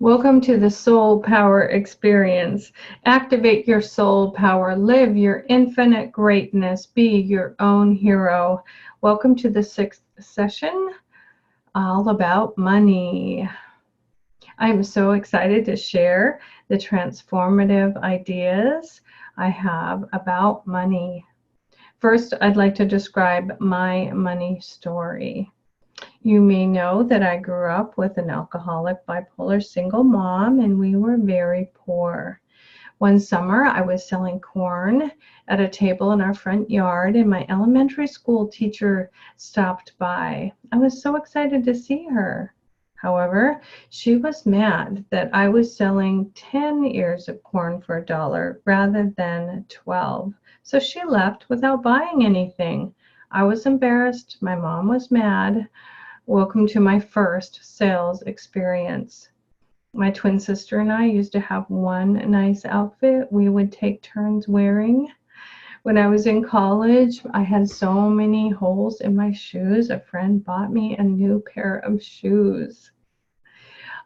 Welcome to the Soul Power Experience. Activate your soul power. Live your infinite greatness. Be your own hero. Welcome to the 6th session, all about money. I'm so excited to share the transformative ideas I have about money. First, I'd like to describe my money story. You may know that I grew up with an alcoholic, bipolar single mom, and we were very poor. One summer, I was selling corn at a table in our front yard, and my elementary school teacher stopped by. I was so excited to see her. However, she was mad that I was selling 10 ears of corn for $1 rather than 12. So she left without buying anything. I was embarrassed. My mom was mad. Welcome to my first sales experience. My twin sister and I used to have one nice outfit we would take turns wearing. When I was in college, I had so many holes in my shoes. A friend bought me a new pair of shoes.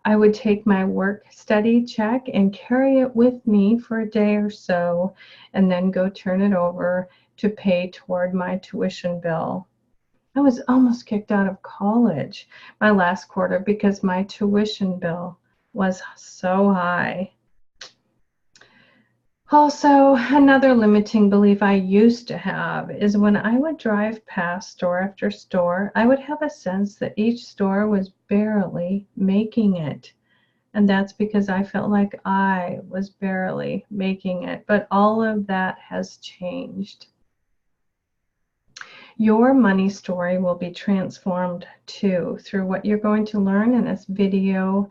I would take my work study check and carry it with me for a day or so, and then go turn it over to pay toward my tuition bill. I was almost kicked out of college my last quarter because my tuition bill was so high. Also, another limiting belief I used to have is when I would drive past store after store, I would have a sense that each store was barely making it. And that's because I felt like I was barely making it. But all of that has changed. Your money story will be transformed too through what you're going to learn in this video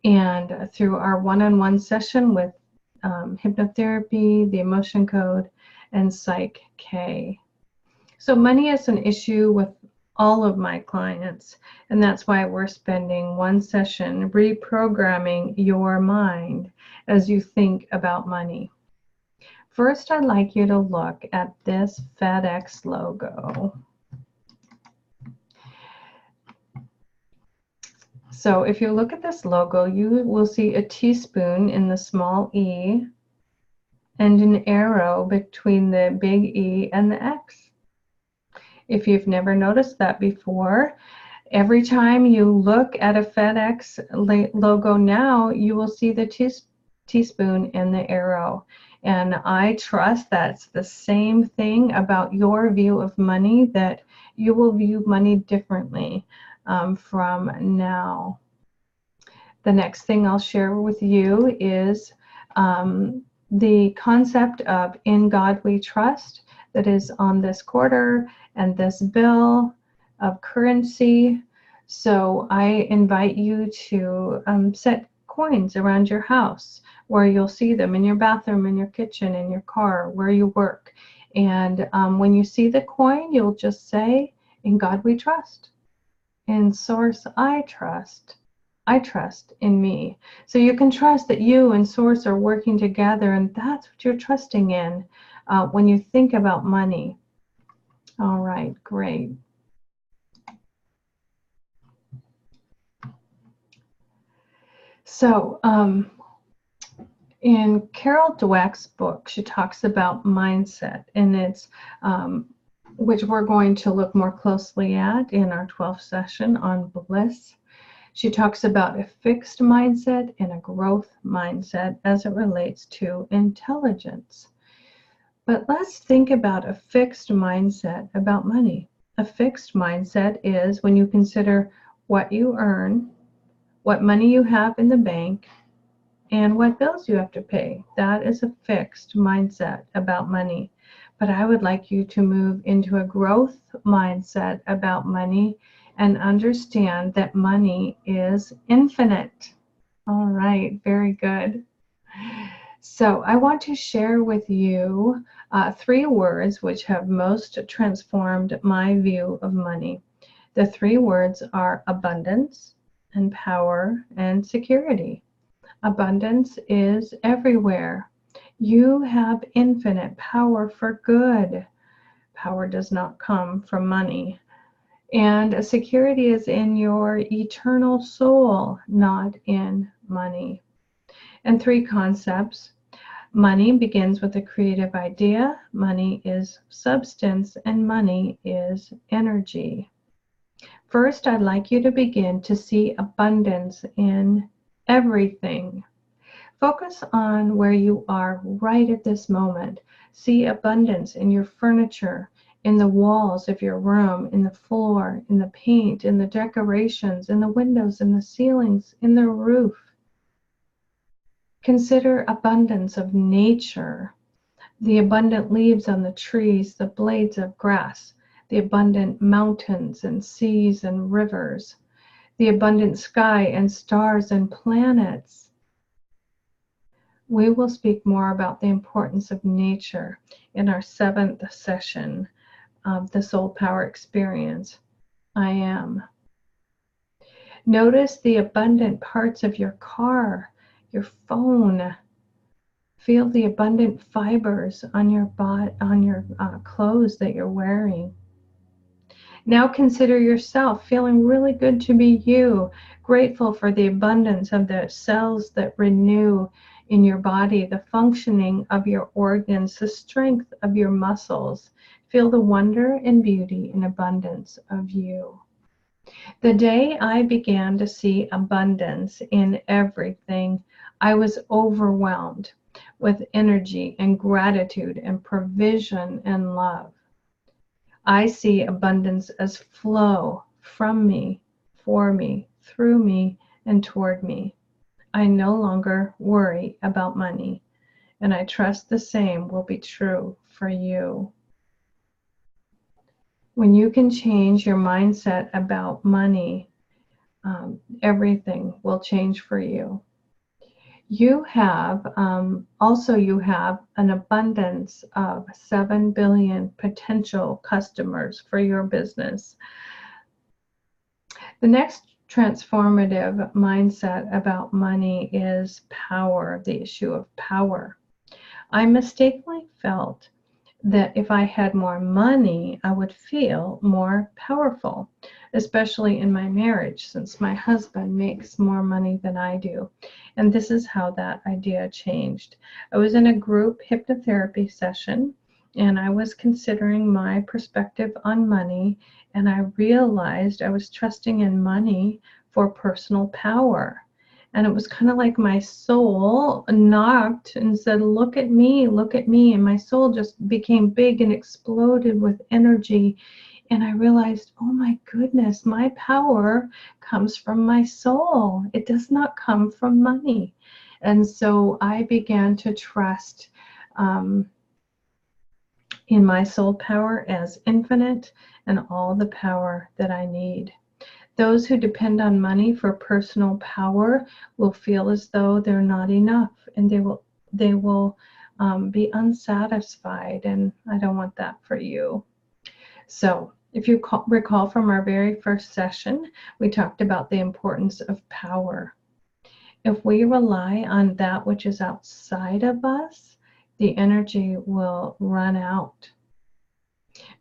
and through our one-on-one session with hypnotherapy, the emotion code, and Psych K. So money is an issue with all of my clients, and that's why we're spending one session reprogramming your mind as you think about money. First, I'd like you to look at this FedEx logo. So if you look at this logo, you will see a teaspoon in the small e and an arrow between the big E and the X. If you've never noticed that before, every time you look at a FedEx logo now, you will see the teaspoon and the arrow. And I trust that's the same thing about your view of money, that you will view money differently from now. The next thing I'll share with you is the concept of In God We Trust that is on this quarter and this bill of currency. So I invite you to set coins around your house where you'll see them in your bathroom, in your kitchen, in your car, where you work. And when you see the coin, you'll just say, In God we trust. In Source I trust. I trust in me. So you can trust that you and Source are working together, and that's what you're trusting in when you think about money. All right, great. So in Carol Dweck's book, she talks about mindset, and it's which we're going to look more closely at in our 12th session on bliss. She talks about a fixed mindset and a growth mindset as it relates to intelligence. But let's think about a fixed mindset about money. A fixed mindset is when you consider what you earn, what money you have in the bank, and what bills you have to pay. That is a fixed mindset about money. But I would like you to move into a growth mindset about money and understand that money is infinite. All right, very good. So I want to share with you 3 words which have most transformed my view of money. The 3 words are abundance and power and security. Abundance is everywhere. You have infinite power for good. Power does not come from money. And security is in your eternal soul, not in money. And 3 concepts. Money begins with a creative idea, money is substance, and money is energy. First, I'd like you to begin to see abundance in everything. Focus on where you are right at this moment. See abundance in your furniture, in the walls of your room, in the floor, in the paint, in the decorations, in the windows, in the ceilings, in the roof. Consider abundance of nature, the abundant leaves on the trees, the blades of grass, the abundant mountains and seas and rivers, the abundant sky and stars and planets. We will speak more about the importance of nature in our 7th session of the Soul Power Experience. I am. Notice the abundant parts of your car, your phone. Feel the abundant fibers on your clothes that you're wearing. Now consider yourself feeling really good to be you, grateful for the abundance of the cells that renew in your body, the functioning of your organs, the strength of your muscles. Feel the wonder and beauty and abundance of you. The day I began to see abundance in everything, I was overwhelmed with energy and gratitude and provision and love. I see abundance as flow from me, for me, through me, and toward me. I no longer worry about money, and I trust the same will be true for you. When you can change your mindset about money, everything will change for you. You have you have an abundance of 7 billion potential customers for your business. The next transformative mindset about money is power, the issue of power. I mistakenly felt that if I had more money, I would feel more powerful, especially in my marriage, since my husband makes more money than I do. And this is how that idea changed. I was in a group hypnotherapy session, and I was considering my perspective on money, and I realized I was trusting in money for personal power. And it was kind of like my soul knocked and said, look at me, look at me. And my soul just became big and exploded with energy. And I realized, oh my goodness, my power comes from my soul. It does not come from money. And so I began to trust in my soul power as infinite and all the power that I need. Those who depend on money for personal power will feel as though they're not enough, and they will be unsatisfied, and I don't want that for you. So if you recall from our very first session, we talked about the importance of power. If we rely on that which is outside of us, the energy will run out.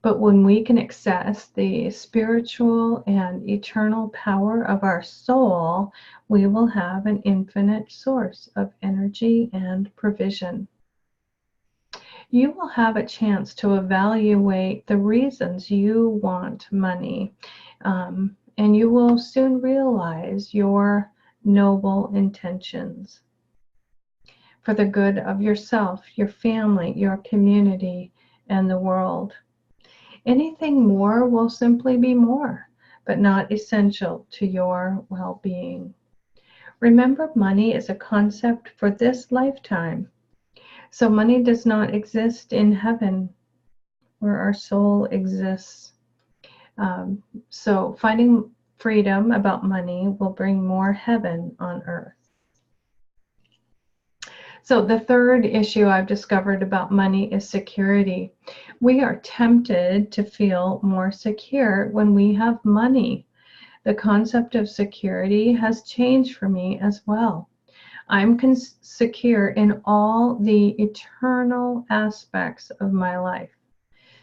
But when we can access the spiritual and eternal power of our soul, we will have an infinite source of energy and provision. You will have a chance to evaluate the reasons you want money, and you will soon realize your noble intentions for the good of yourself, your family, your community, and the world. Anything more will simply be more, but not essential to your well-being. Remember, money is a concept for this lifetime. So money does not exist in heaven where our soul exists. So finding freedom about money will bring more heaven on earth. So the third issue I've discovered about money is security. We are tempted to feel more secure when we have money. The concept of security has changed for me as well. I'm secure in all the eternal aspects of my life.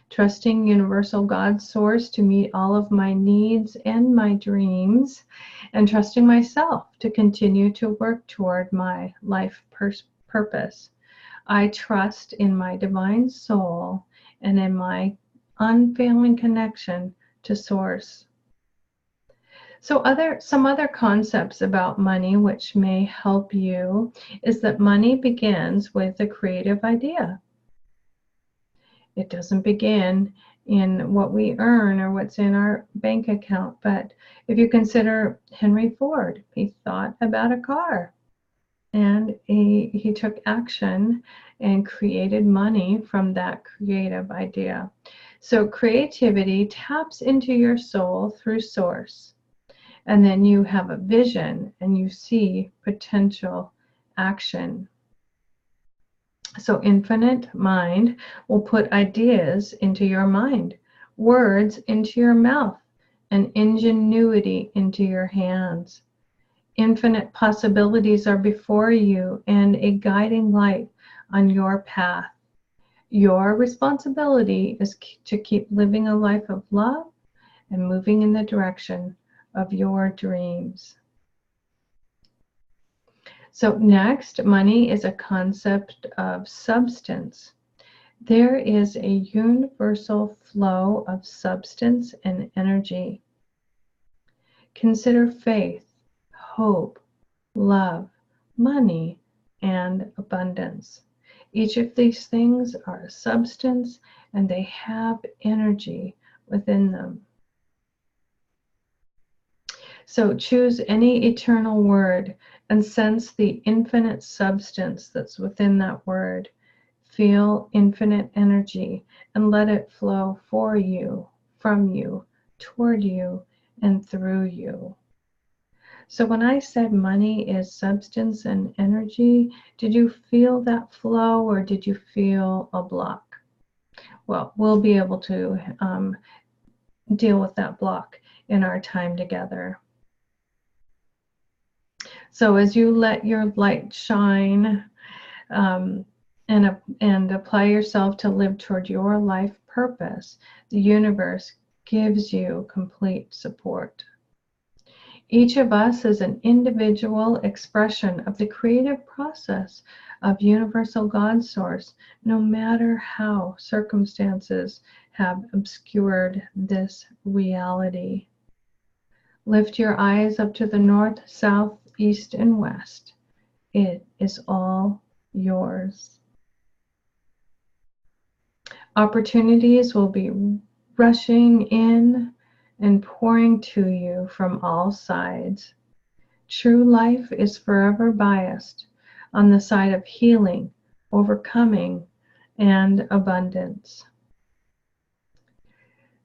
trusting universal God source to meet all of my needs and my dreams, and trusting myself to continue to work toward my life purpose. I trust in my divine soul and in my unfailing connection to source. So some other concepts about money which may help you is that money begins with a creative idea. It doesn't begin in what we earn or what's in our bank account. But if you consider Henry Ford, he thought about a car and he took action and created money from that creative idea. So creativity taps into your soul through source. And then you have a vision and you see potential action. So infinite mind will put ideas into your mind, words into your mouth, and ingenuity into your hands. Infinite possibilities are before you and a guiding light on your path. Your responsibility is to keep living a life of love and moving in the direction of your dreams. So next, money is a concept of substance. There is a universal flow of substance and energy. Consider faith, hope, love, money, and abundance. Each of these things are a substance and they have energy within them. So choose any eternal word and sense the infinite substance that's within that word. Feel infinite energy and let it flow for you, from you, toward you, and through you. So when I said money is substance and energy, did you feel that flow or did you feel a block? Well, we'll be able to deal with that block in our time together. So as you let your light shine and apply yourself to live toward your life purpose, the universe gives you complete support. Each of us is an individual expression of the creative process of universal God source, no matter how circumstances have obscured this reality. Lift your eyes up to the north, south, east, and west. It is all yours. Opportunities will be rushing in and pouring to you from all sides. True life is forever biased on the side of healing, overcoming, and abundance.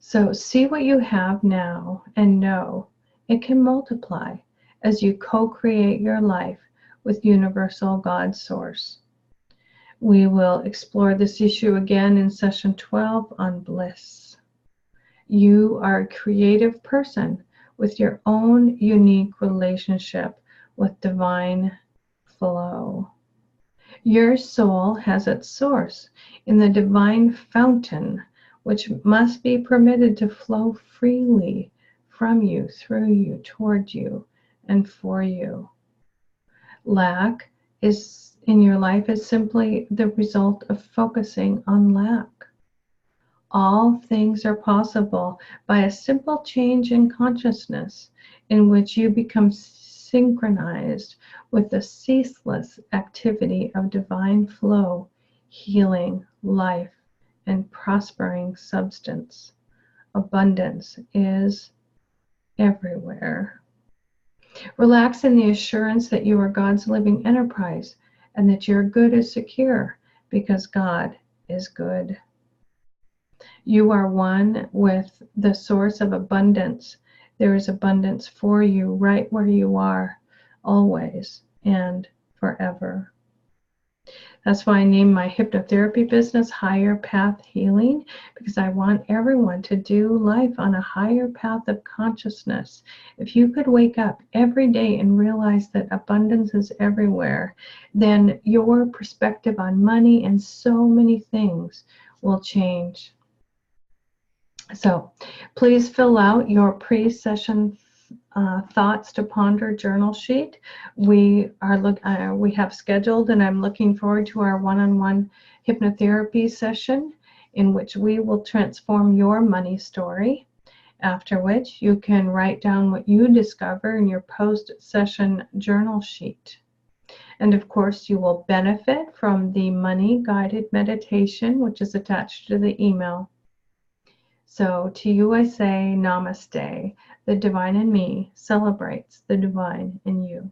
So see what you have now and know it can multiply as you co-create your life with universal God source. We will explore this issue again in session 12 on bliss. You are a creative person with your own unique relationship with divine flow. Your soul has its source in the divine fountain, which must be permitted to flow freely from you, through you, toward you, and for you. Lack is in your life is simply the result of focusing on lack. All things are possible by a simple change in consciousness in which you become synchronized with the ceaseless activity of divine flow, healing, life, and prospering substance. Abundance is everywhere. Relax in the assurance that you are God's living enterprise and that your good is secure because God is good. You are one with the source of abundance. There is abundance for you right where you are, always and forever. That's why I named my hypnotherapy business Higher Path Healing, because I want everyone to do life on a higher path of consciousness. If you could wake up every day and realize that abundance is everywhere, then your perspective on money and so many things will change. So please fill out your pre-session thoughts to ponder journal sheet. We have scheduled, and I'm looking forward to our one-on-one hypnotherapy session in which we will transform your money story. After which you can write down what you discover in your post-session journal sheet. And of course, you will benefit from the money guided meditation, which is attached to the email. So to you I say, Namaste. The divine in me celebrates the divine in you.